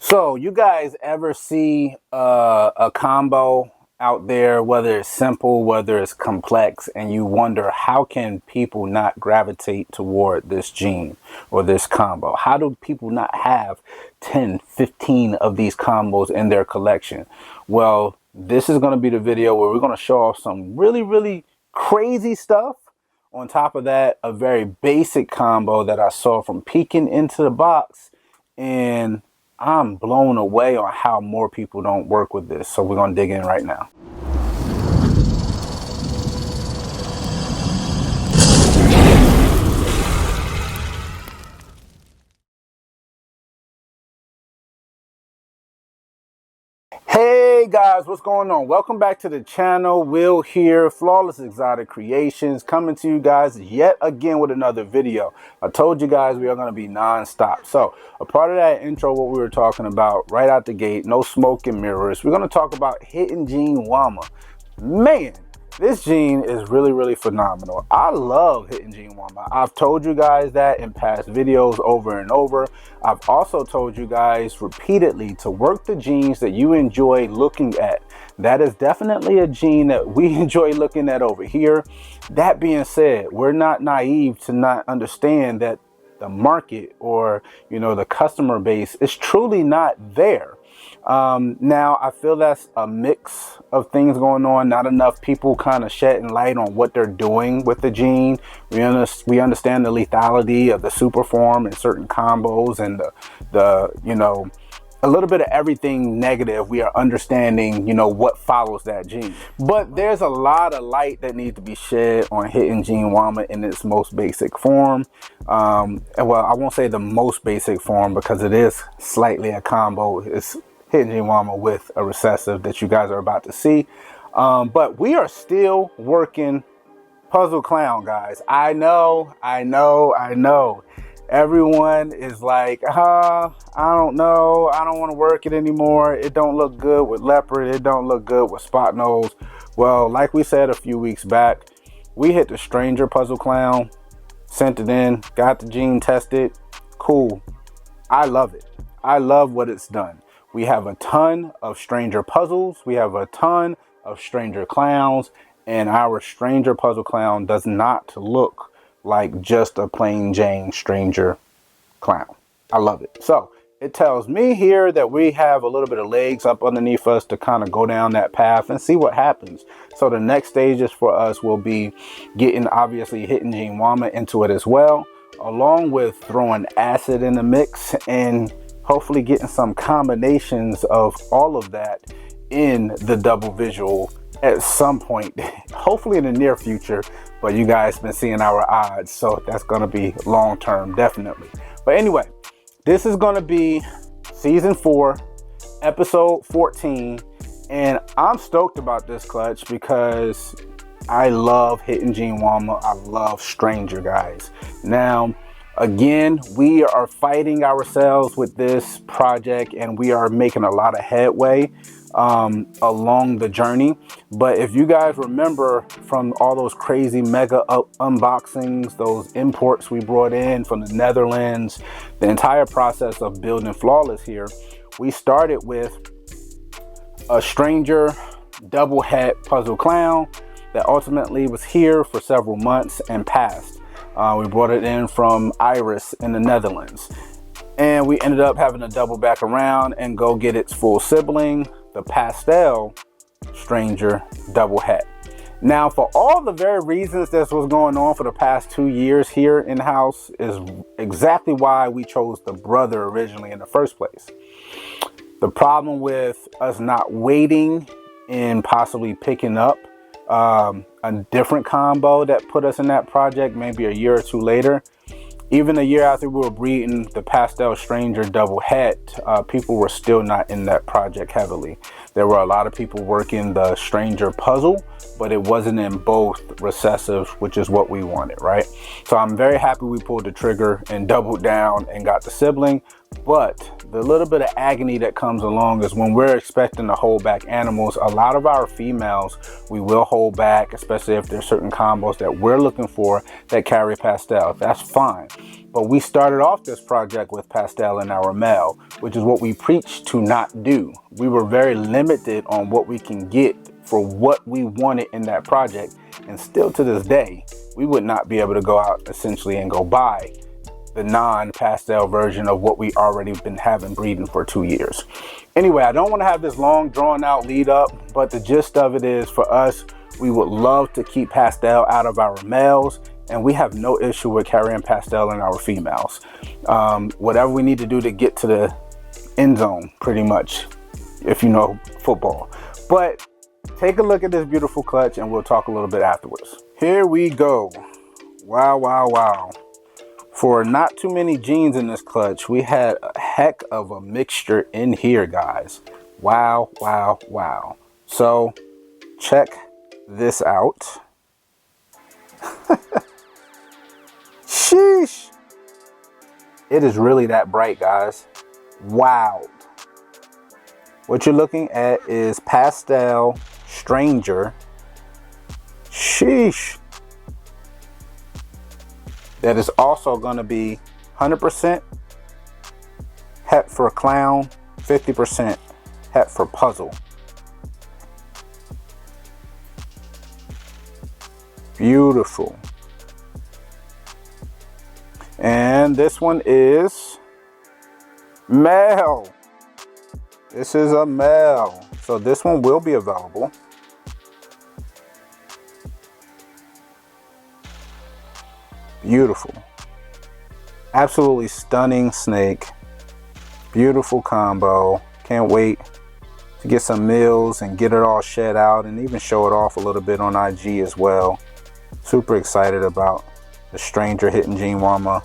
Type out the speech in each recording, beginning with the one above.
So you guys ever see a combo out there, whether it's simple, whether it's complex, and you wonder how can people not gravitate toward this gene or this combo? How do people not have 10, 15 of these combos in their collection? Well, this is going to be the video where we're going to show off some really crazy stuff. On top of that, a very basic combo that I saw from peeking into the box, and I'm blown away on how more people don't work with this. So we're going to dig in right now. Hey guys, what's going on? Welcome back to the channel. Will here, Flawless Exotic Creations, coming to you guys yet again with another video. I told you guys we are going to be non-stop. So a part of that intro, what we were talking about right out the gate, no smoke and mirrors, we're going to talk about hitting Gene Woma. Man, this gene is really phenomenal. I love hitting Gene Woma. I've told you guys that in past videos over and over. I've also told you guys repeatedly to work the genes that you enjoy looking at. That is definitely a gene that we enjoy looking at over here. That being said, we're not naive to not understand that the market or, the customer base is truly not there. Now I feel that's a mix of things going on. Not enough people kind of shedding light on what they're doing with the gene. We understand the lethality of the super form and certain combos and the a little bit of everything negative. We are understanding, what follows that gene. But there's a lot of light that needs to be shed on hitting Gene Woma in its most basic form. Well, I won't say the most basic form because it is slightly a combo. It's hitting Gene Woma with a recessive that you guys are about to see. But we are still working Puzzle Clown, guys. I know. Everyone is like, I don't know. I don't want to work it anymore. It don't look good with leopard. It don't look good with spot nose. Well, like we said a few weeks back, we hit the Stranger Puzzle Clown, sent it in, got the gene tested. Cool. I love it. I love what it's done. We have a ton of Stranger puzzles. We have a ton of Stranger clowns, and our Stranger Puzzle Clown does not look like just a plain Jane Stranger clown. I love it. So it tells me here that we have a little bit of legs up underneath us to kind of go down that path and see what happens. So the next stages for us will be obviously hitting Gene Woma into it as well, along with throwing acid in the mix and hopefully getting some combinations of all of that in the double visual at some point, hopefully in the near future. But you guys been seeing our odds, so that's going to be long term, definitely. But anyway, this is going to be season 4, episode 14, and I'm stoked about this clutch because I love hitting Gene Woma. I love Stranger, guys. Now, again, we are fighting ourselves with this project, and we are making a lot of headway along the journey. But if you guys remember from all those crazy mega unboxings, those imports we brought in from the Netherlands, the entire process of building Flawless here, we started with a Stranger double head puzzle clown that ultimately was here for several months and passed. We brought it in from Iris in the Netherlands, and we ended up having to double back around and go get its full sibling, the Pastel Stranger double head. Now, for all the very reasons this was going on for the past 2 years here in-house is exactly why we chose the brother originally in the first place. The problem with us not waiting and possibly picking up a different combo that put us in that project maybe a year or two later, even a year after we were breeding the Pastel Stranger double head, people were still not in that project heavily. There were a lot of people working the Stranger puzzle, but it wasn't in both recessive, which is what we wanted, right? So I'm very happy we pulled the trigger and doubled down and got the sibling. But the little bit of agony that comes along is when we're expecting to hold back animals. A lot of our females, we will hold back, especially if there's certain combos that we're looking for that carry Pastel. That's fine. But we started off this project with Pastel in our male, which is what we preach to not do. We were very limited on what we can get for what we wanted in that project. And still to this day, we would not be able to go out essentially and go buy the non-pastel version of what we already been having breeding for 2 years. Anyway, I don't want to have this long drawn out lead up, but the gist of it is, for us, we would love to keep pastel out of our males, and we have no issue with carrying pastel in our females. Whatever we need to do to get to the end zone, pretty much, if you know football. But take a look at this beautiful clutch and we'll talk a little bit afterwards. Here we go. Wow, wow, wow. For not too many genes in this clutch, we had a heck of a mixture in here, guys. Wow, wow, wow. So check this out. Sheesh. It is really that bright, guys. Wow. What you're looking at is Pastel Stranger. Sheesh. That is also going to be 100% het for clown, 50% het for puzzle. Beautiful. And this one is male. This is a male. So this one will be available. Beautiful. Absolutely stunning snake. Beautiful combo. Can't wait to get some meals and get it all shed out and even show it off a little bit on IG as well. Super excited about the Stranger hitting Gene Woma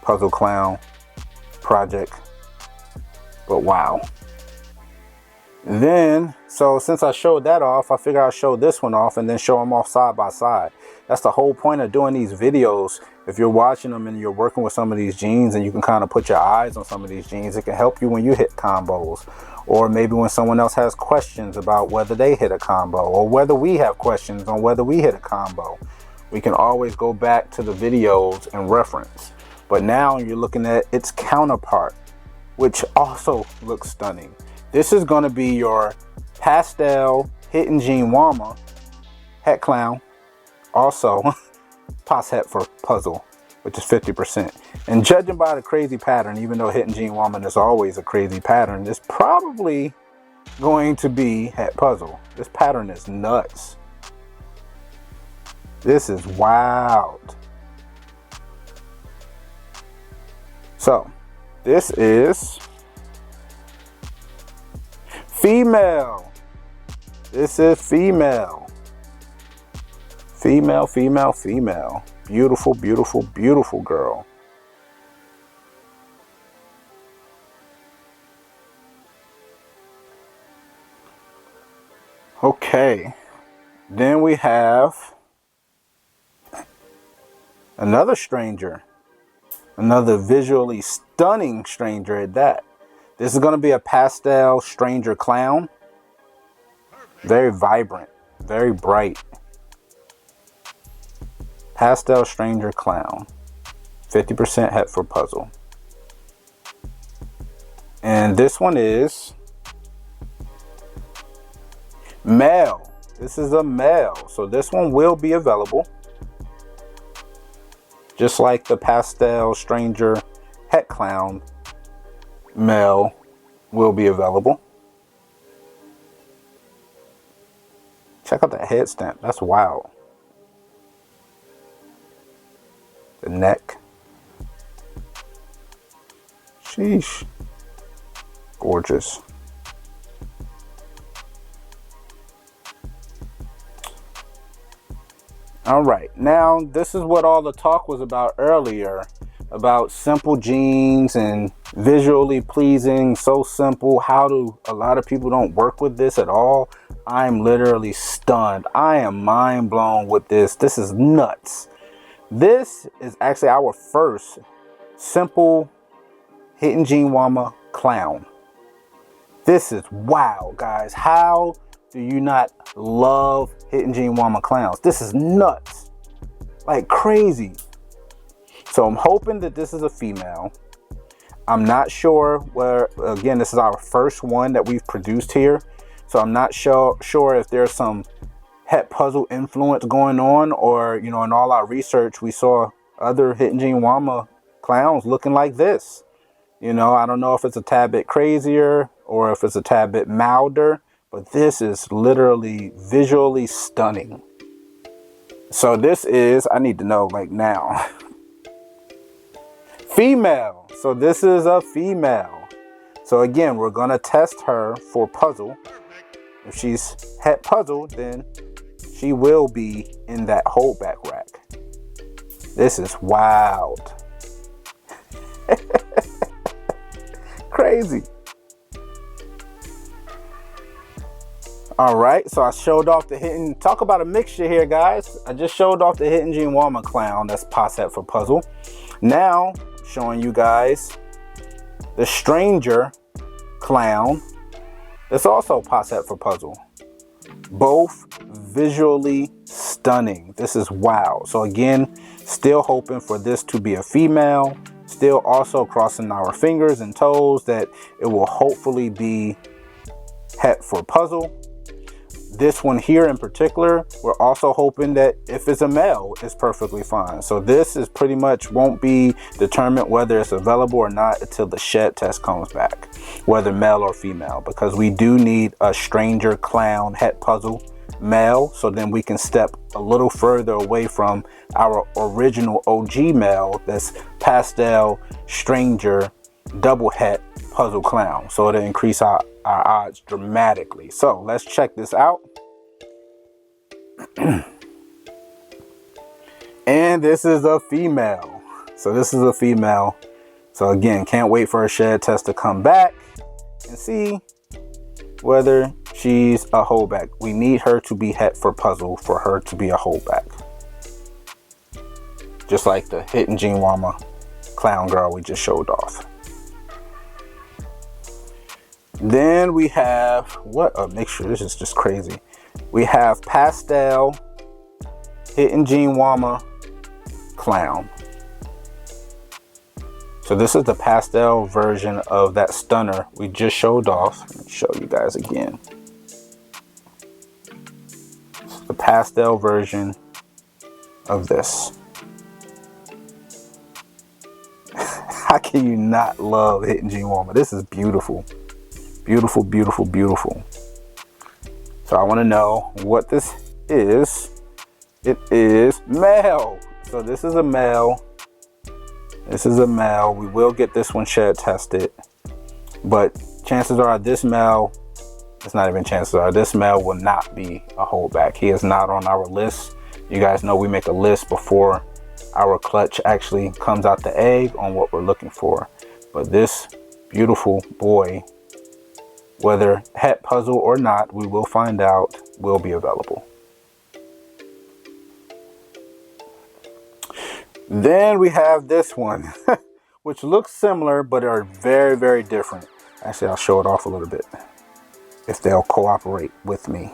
Puzzle Clown project. But wow. Then, so since I showed that off, I figure I'll show this one off and then show them off side by side. That's the whole point of doing these videos. If you're watching them and you're working with some of these genes and you can kind of put your eyes on some of these genes, it can help you when you hit combos, or maybe when someone else has questions about whether they hit a combo, or whether we have questions on whether we hit a combo. We can always go back to the videos and reference. But now you're looking at its counterpart, which also looks stunning. This is going to be your Pastel hitting Gene Woma het clown, also pas het for puzzle, which is 50%. And judging by the crazy pattern, even though hitting Gene Woma is always a crazy pattern, it's probably going to be het puzzle. This pattern is nuts. This is wild. So this is female. This is female. Female, female, female. Beautiful, beautiful, beautiful girl. Okay. Then we have another stranger. Another visually stunning stranger at that. This is going to be a Pastel Stranger Clown. Very vibrant, very bright. Pastel Stranger Clown. 50% het for puzzle. And this one is male. This is a male. So this one will be available. Just like the Pastel Stranger het clown, male will be available. Check out that head stamp. That's wild. The neck. Sheesh. Gorgeous. All right, now this is what all the talk was about earlier, about simple genes and visually pleasing, so simple. How do a lot of people don't work with this at all? I'm literally stunned. I am mind blown with this. This is nuts. This is actually our first simple Hidden Gene Woma Clown. This is wow, guys. How do you not love Hidden Gene Woma clowns? This is nuts. Like crazy. So I'm hoping that this is a female. I'm not sure where, again, this is our first one that we've produced here. So I'm not sure if there's some het puzzle influence going on, or, you know, in all our research, we saw other Hidden Gene Woma clowns looking like this. You know, I don't know if it's a tad bit crazier or if it's a tad bit milder, but this is literally visually stunning. So this is, I need to know like now. Female. So this is a female. So again, we're going to test her for puzzle. If she's het puzzle, then she will be in that holdback rack. This is wild. Crazy. All right, so I showed off the hidden, talk about a mixture here, guys. I just showed off the Hidden Gene Woma clown, that's Pastel for puzzle. Now showing you guys the stranger clown, that's also Pastel for puzzle. Both visually stunning. This is wow. So again, still hoping for this to be a female. Still also crossing our fingers and toes that it will hopefully be het for puzzle. This one here in particular, we're also hoping that if it's a male, it's perfectly fine. So this is pretty much won't be determined whether it's available or not until the shed test comes back, whether male or female, because we do need a stranger clown het puzzle male, so then we can step a little further away from our original OG male, that's Pastel stranger double het puzzle clown. So it'll increase our odds dramatically. So let's check this out. And this is a female. So this is a female. So again, can't wait for a shed test to come back and see whether she's a holdback. We need her to be het for puzzle for her to be a holdback. Just like the Hidden Gene Woma clown girl we just showed off. Then we have, what a mixture, this is just crazy. We have Pastel, Hidden Gene Woma clown. So this is the Pastel version of that stunner we just showed off. Let me show you guys again. This is the Pastel version of this. How can you not love Hidden Gene Woma? This is beautiful. Beautiful, beautiful, beautiful. So I want to know what this is. It is male. So this is a male. This is a male. We will get this one shed tested, but chances are this male, it's not even chances are, this male will not be a holdback. He is not on our list. You guys know we make a list before our clutch actually comes out the egg on what we're looking for. But this beautiful boy, whether het puzzle or not, we will find out, will be available. Then we have this one, which looks similar, but are very, very different. Actually, I'll show it off a little bit, if they'll cooperate with me.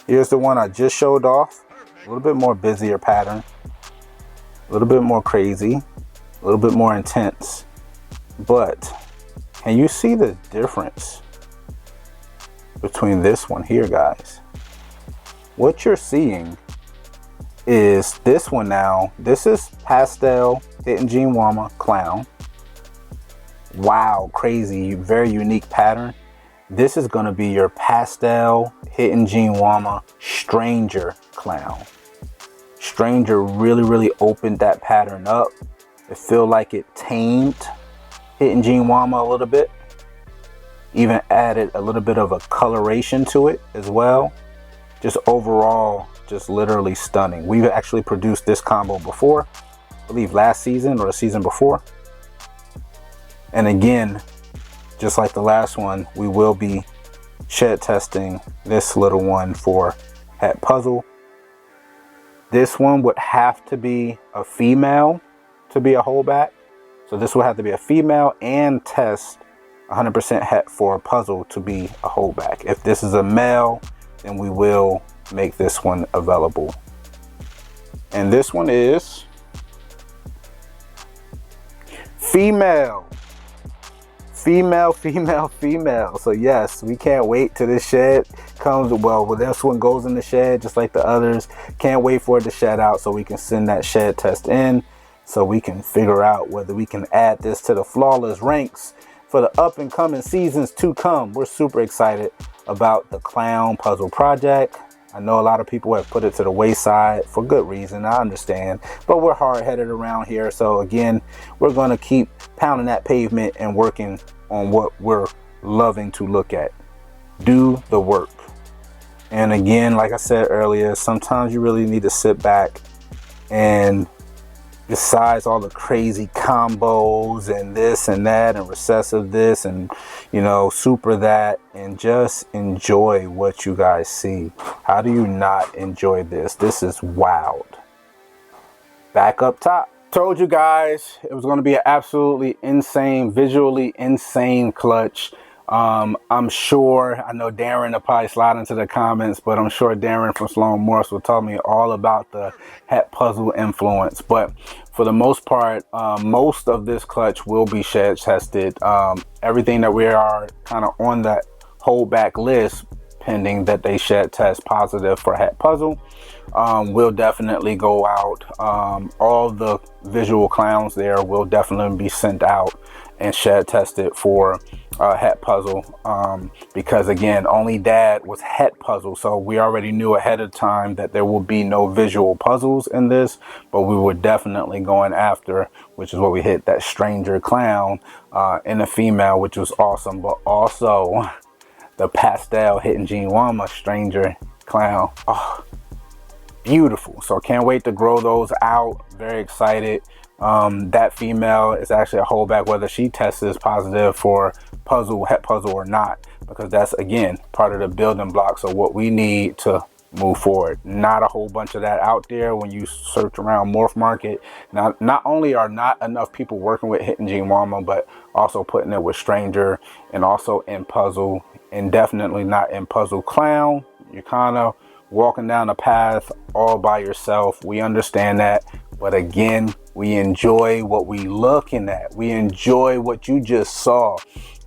Here's the one I just showed off. A little bit more busier pattern, a little bit more crazy, a little bit more intense. But can you see the difference between this one here, guys? What you're seeing is this one now. This is Pastel Hidden Gene Woma clown. Wow, crazy, very unique pattern. This is going to be your Pastel Hidden Gene Woma stranger clown. Stranger really, really opened that pattern up. It feel like it tamed Hidden Gene Woma a little bit. Even added a little bit of a coloration to it as well. Just overall, just literally stunning. We've actually produced this combo before, I believe last season or the season before. And again, just like the last one, we will be shed testing this little one for het puzzle. This one would have to be a female to be a holdback. So this will have to be a female and test 100% het for a puzzle to be a holdback. If this is a male, then we will make this one available. And this one is female. Female. So yes, we can't wait till this shed comes. Well, this one goes in the shed just like the others. Can't wait for it to shed out so we can send that shed test in, so we can figure out whether we can add this to the flawless ranks for the up and coming seasons to come. We're super excited about the clown puzzle project. I know a lot of people have put it to the wayside for good reason. I understand, but we're hard-headed around here. So again, we're going to keep pounding that pavement and working on what we're loving to look at. Do the work. And again, like I said earlier, sometimes you really need to sit back and besides all the crazy combos and this and that and recessive this and, you know, super that, and just enjoy what you guys see. How do you not enjoy this? This is wild. Back up top. Told you guys it was going to be an absolutely insane, visually insane clutch. I'm sure, I know Darren will probably slide into the comments, but I'm sure Darren from Sloan Morphs will tell me all about the het puzzle influence. But for the most part, most of this clutch will be shed tested. Everything that we are kind of on the holdback list, pending that they shed test positive for het puzzle, will definitely go out. All the visual clowns there will definitely be sent out and shed tested for het puzzle, because again, only dad was het puzzle, so we already knew ahead of time that there will be no visual puzzles in this, but we were definitely going after, which is what we hit, that stranger clown in a female, which was awesome. But also the Pastel hitting Gene Woma stranger clown. Oh, beautiful. So can't wait to grow those out. Very excited. That female is actually a holdback, whether she tests positive for puzzle, het puzzle or not, because that's again part of the building blocks of what we need to move forward. Not a whole bunch of that out there when you search around Morph Market. Now, not only are not enough people working with hitting Gene Woma, but also putting it with stranger and also in puzzle, and definitely not in puzzle clown. You're kind of walking down a path all by yourself. We understand that, but again, we enjoy what we looking at. We enjoy what you just saw.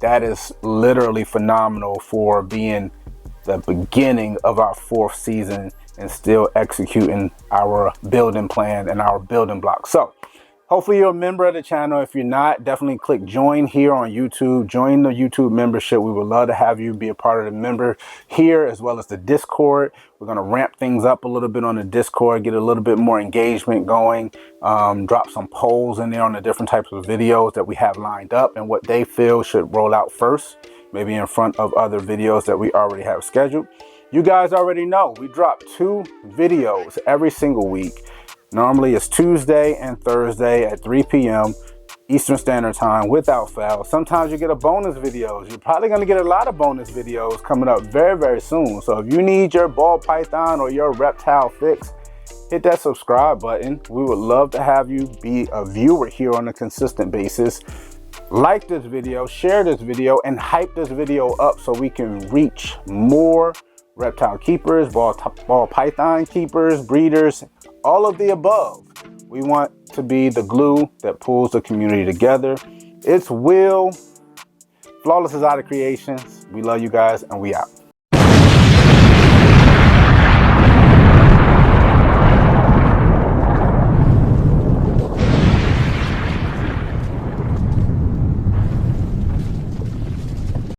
That is literally phenomenal for being the beginning of our 4th season and still executing our building plan and our building blocks. So hopefully you're a member of the channel. If you're not, definitely click join here on YouTube. Join the YouTube membership. We would love to have you be a part of the member here, as well as the Discord. We're going to ramp things up a little bit on the Discord, get a little bit more engagement going, drop some polls in there on the different types of videos that we have lined up and what they feel should roll out first, maybe in front of other videos that we already have scheduled. You guys already know we drop 2 videos every single week. Normally it's Tuesday and Thursday at 3 p.m. Eastern Standard Time without fail. Sometimes you get a bonus videos. You're probably going to get a lot of bonus videos coming up very, very soon. So if you need your ball python or your reptile fix, hit that subscribe button. We would love to have you be a viewer here on a consistent basis. Like this video, share this video, and hype this video up so we can reach more reptile keepers, ball python keepers, breeders, all of the above. We want to be the glue that pulls the community together. It's Will. Flawless is out of creations. We love you guys, and we out.